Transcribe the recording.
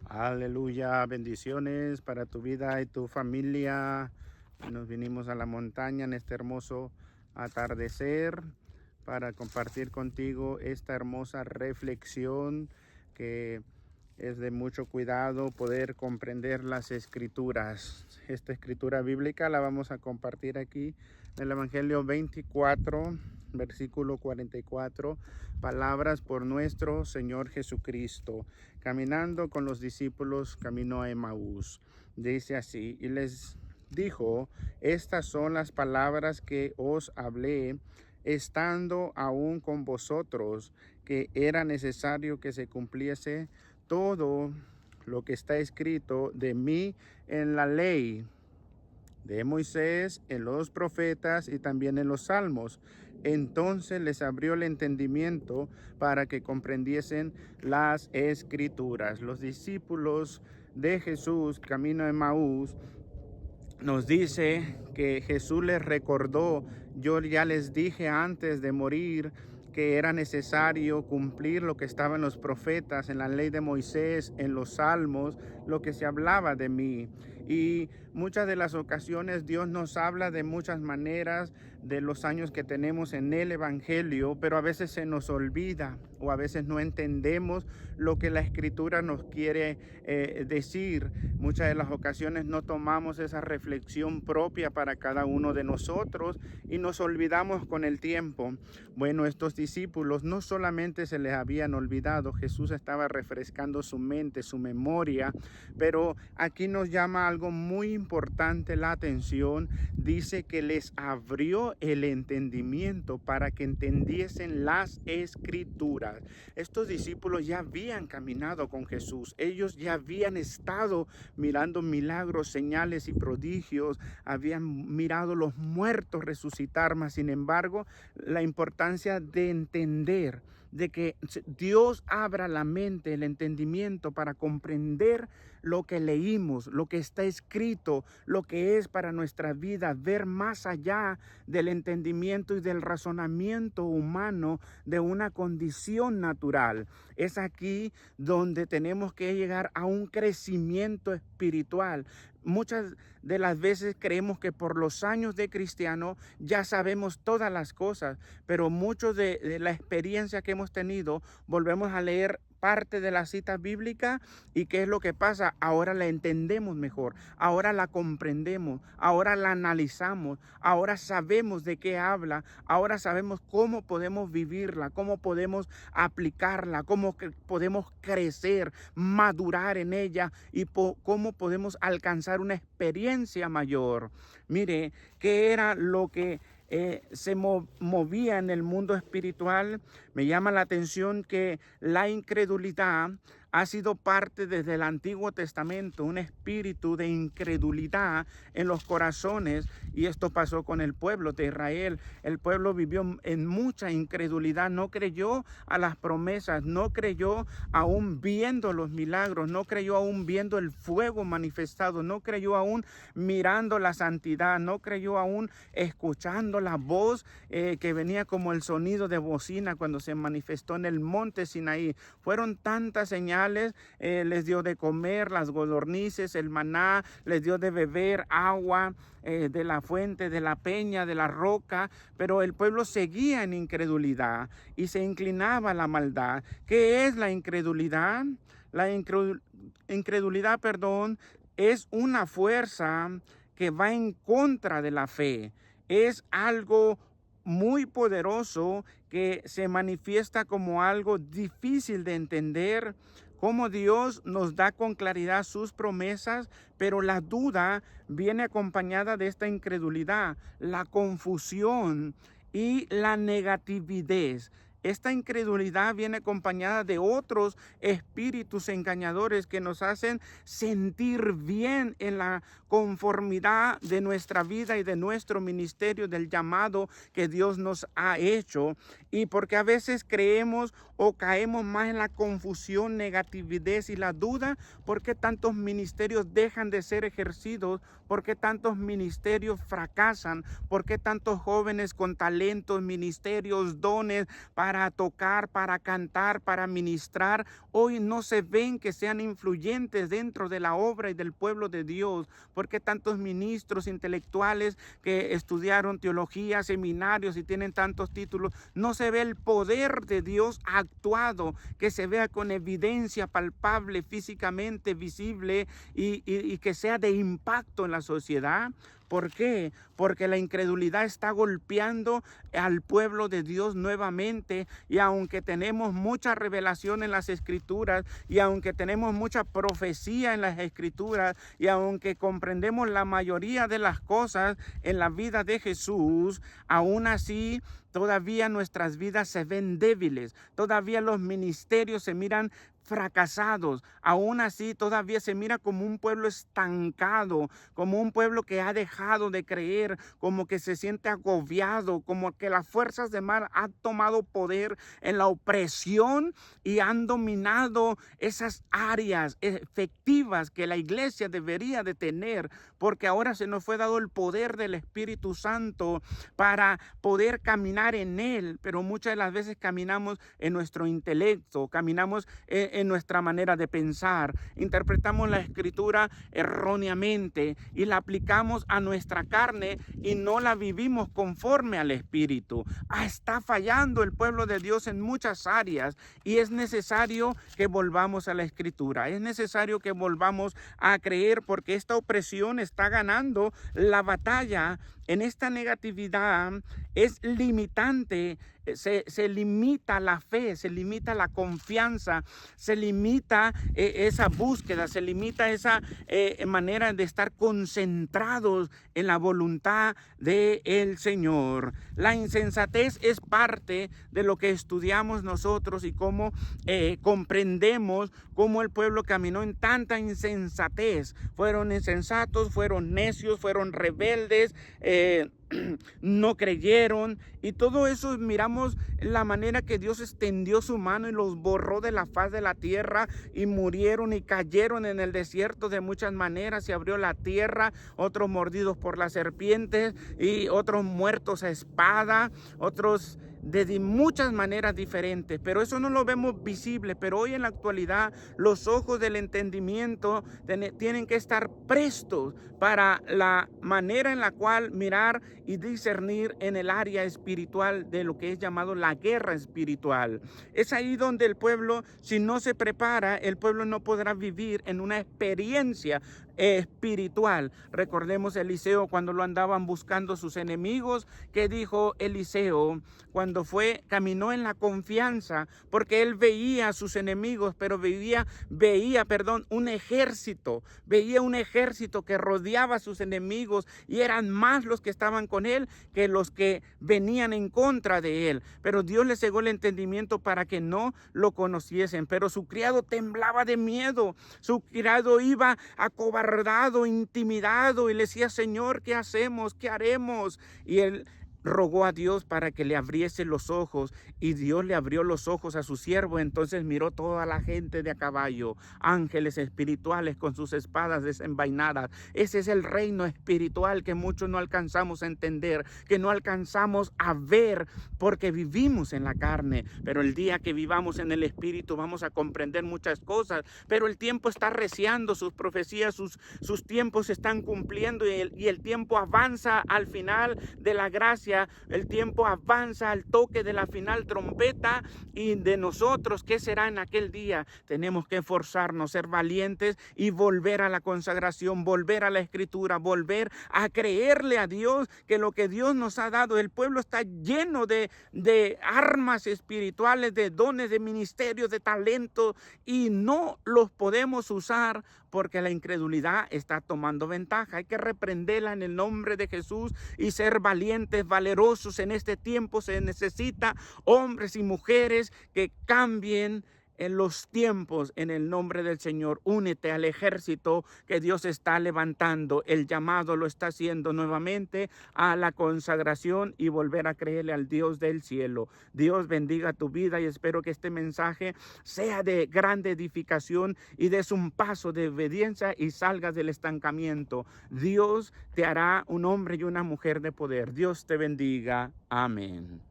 Aleluya, bendiciones para tu vida y tu familia. Nos vinimos a la montaña en este hermoso atardecer para compartir contigo esta hermosa reflexión que es de mucho cuidado poder comprender las escrituras. Esta escritura bíblica la vamos a compartir aquí en el Evangelio 24, versículo 44, palabras por nuestro Señor Jesucristo, caminando con los discípulos camino a Emaús. Dice así: y les dijo, estas son las palabras que os hablé estando aún con vosotros, que era necesario que se cumpliese todo lo que está escrito de mí en la ley de Moisés, en los profetas y también en los salmos. Entonces les abrió el entendimiento para que comprendiesen las escrituras. Los discípulos de Jesús, camino a Emaús, nos dice que Jesús les recordó: yo ya les dije antes de morir que era necesario cumplir lo que estaba en los profetas, en la ley de Moisés, en los salmos, lo que se hablaba de mí. Y muchas de las ocasiones Dios nos habla de muchas maneras de los años que tenemos en el Evangelio, pero a veces se nos olvida o a veces no entendemos lo que la Escritura nos quiere decir. Muchas de las ocasiones no tomamos esa reflexión propia para cada uno de nosotros y nos olvidamos con el tiempo. Bueno, estos discípulos no solamente se les habían olvidado, Jesús estaba refrescando su mente, su memoria, pero aquí nos llama algo muy importante la atención. Dice que les abrió el entendimiento para que entendiesen las escrituras. Estos discípulos ya habían caminado con Jesús, ellos ya habían estado mirando milagros, señales y prodigios, habían mirado los muertos resucitar, mas sin embargo, la importancia de entender, de que Dios abra la mente, el entendimiento para comprender lo que leímos, lo que está escrito, lo que es para nuestra vida, ver más allá del entendimiento y del razonamiento humano de una condición natural. Es aquí donde tenemos que llegar a un crecimiento espiritual. Muchas de las veces creemos que por los años de cristiano ya sabemos todas las cosas, pero mucho de la experiencia que hemos tenido, volvemos a leer parte de la cita bíblica y ¿qué es lo que pasa? Ahora la entendemos mejor, ahora la comprendemos, ahora la analizamos, ahora sabemos de qué habla, ahora sabemos cómo podemos vivirla, cómo podemos aplicarla, cómo podemos crecer, madurar en ella y cómo podemos alcanzar una experiencia mayor. Mire, ¿qué era lo que se movía en el mundo espiritual? Me llama la atención que la incredulidad ha sido parte desde el Antiguo Testamento, un espíritu de incredulidad en los corazones, y esto pasó con el pueblo de Israel. El pueblo vivió en mucha incredulidad, no creyó a las promesas, no creyó aún viendo los milagros, no creyó aún viendo el fuego manifestado, no creyó aún mirando la santidad, no creyó aún escuchando la voz que venía como el sonido de bocina cuando se manifestó en el monte Sinaí. Fueron tantas señales, les dio de comer las codornices, el maná, les dio de beber agua de la fuente, de la peña, de la roca, pero el pueblo seguía en incredulidad y se inclinaba a la maldad. ¿Qué es la incredulidad? La incredulidad, es una fuerza que va en contra de la fe. Es algo muy poderoso que se manifiesta como algo difícil de entender, cómo Dios nos da con claridad sus promesas, pero la duda viene acompañada de esta incredulidad, la confusión y la negatividad. Esta incredulidad viene acompañada de otros espíritus engañadores que nos hacen sentir bien en la conformidad de nuestra vida y de nuestro ministerio, del llamado que Dios nos ha hecho. Y porque a veces creemos o caemos más en la confusión, negatividad y la duda, ¿por qué tantos ministerios dejan de ser ejercidos? ¿Por qué tantos ministerios fracasan? ¿Por qué tantos jóvenes con talentos, ministerios, dones para para tocar, para cantar, para ministrar, hoy no se ven que sean influyentes dentro de la obra y del pueblo de Dios. Porque tantos ministros intelectuales que estudiaron teología, seminarios y tienen tantos títulos, no se ve el poder de Dios actuado, que se vea con evidencia palpable, físicamente visible y que sea de impacto en la sociedad. ¿Por qué? Porque la incredulidad está golpeando al pueblo de Dios nuevamente, y aunque tenemos mucha revelación en las Escrituras, y aunque tenemos mucha profecía en las Escrituras, y aunque comprendemos la mayoría de las cosas en la vida de Jesús, aún así todavía nuestras vidas se ven débiles, todavía los ministerios se miran fracasados, aún así todavía se mira como un pueblo estancado, como un pueblo que ha dejado de creer, como que se siente agobiado, como que las fuerzas de mal han tomado poder en la opresión y han dominado esas áreas efectivas que la iglesia debería de tener, porque ahora se nos fue dado el poder del Espíritu Santo para poder caminar en él, pero muchas de las veces caminamos en nuestro intelecto, caminamos en nuestra manera de pensar, interpretamos la Escritura erróneamente y la aplicamos a nuestra carne y no la vivimos conforme al Espíritu. Está fallando el pueblo de Dios en muchas áreas, y es necesario que volvamos a la Escritura, es necesario que volvamos a creer, porque esta opresión está ganando la batalla. En esta negatividad es limitante, se limita la fe, se limita la confianza, se limita esa búsqueda, se limita esa manera de estar concentrados en la voluntad del Señor. La insensatez es parte de lo que estudiamos nosotros y cómo comprendemos cómo el pueblo caminó en tanta insensatez. Fueron insensatos, fueron necios, fueron rebeldes, no creyeron, y todo eso miramos la manera que Dios extendió su mano y los borró de la faz de la tierra, y murieron y cayeron en el desierto de muchas maneras. Se abrió la tierra, otros mordidos por las serpientes y otros muertos a espada, otros de muchas maneras diferentes, pero eso no lo vemos visible. Pero hoy en la actualidad los ojos del entendimiento tienen que estar prestos para la manera en la cual mirar y discernir en el área espiritual de lo que es llamado la guerra espiritual. Es ahí donde el pueblo, si no se prepara, el pueblo no podrá vivir en una experiencia espiritual. Recordemos Eliseo cuando lo andaban buscando sus enemigos. ¿Qué dijo Eliseo? Cuando caminó en la confianza, porque él veía a sus enemigos, pero veía un ejército, veía un ejército que rodeaba a sus enemigos, y eran más los que estaban con él que los que venían en contra de él. Pero Dios le cegó el entendimiento para que no lo conociesen. Pero su criado temblaba de miedo, su criado iba acobardado, intimidado, y le decía: Señor, ¿qué hacemos? ¿Qué haremos? Y él rogó a Dios para que le abriese los ojos, y Dios le abrió los ojos a su siervo. Entonces miró toda la gente de a caballo, ángeles espirituales con sus espadas desenvainadas. Ese es el reino espiritual que muchos no alcanzamos a entender, que no alcanzamos a ver, porque vivimos en la carne. Pero el día que vivamos en el Espíritu vamos a comprender muchas cosas. Pero el tiempo está reciando, sus profecías, sus tiempos se están cumpliendo, y el tiempo avanza al final de la gracia. El tiempo avanza al toque de la final trompeta, y de nosotros, ¿qué será en aquel día? Tenemos que esforzarnos, ser valientes y volver a la consagración, volver a la Escritura, volver a creerle a Dios que lo que Dios nos ha dado, el pueblo está lleno de armas espirituales, de dones, de ministerios, de talentos, y no los podemos usar porque la incredulidad está tomando ventaja. Hay que reprenderla en el nombre de Jesús y ser valientes, valerosos. En este tiempo se necesita hombres y mujeres que cambien en los tiempos en el nombre del Señor. Únete al ejército que Dios está levantando. El llamado lo está haciendo nuevamente a la consagración y volver a creerle al Dios del cielo. Dios bendiga tu vida, y espero que este mensaje sea de grande edificación y des un paso de obediencia y salgas del estancamiento. Dios te hará un hombre y una mujer de poder. Dios te bendiga. Amén.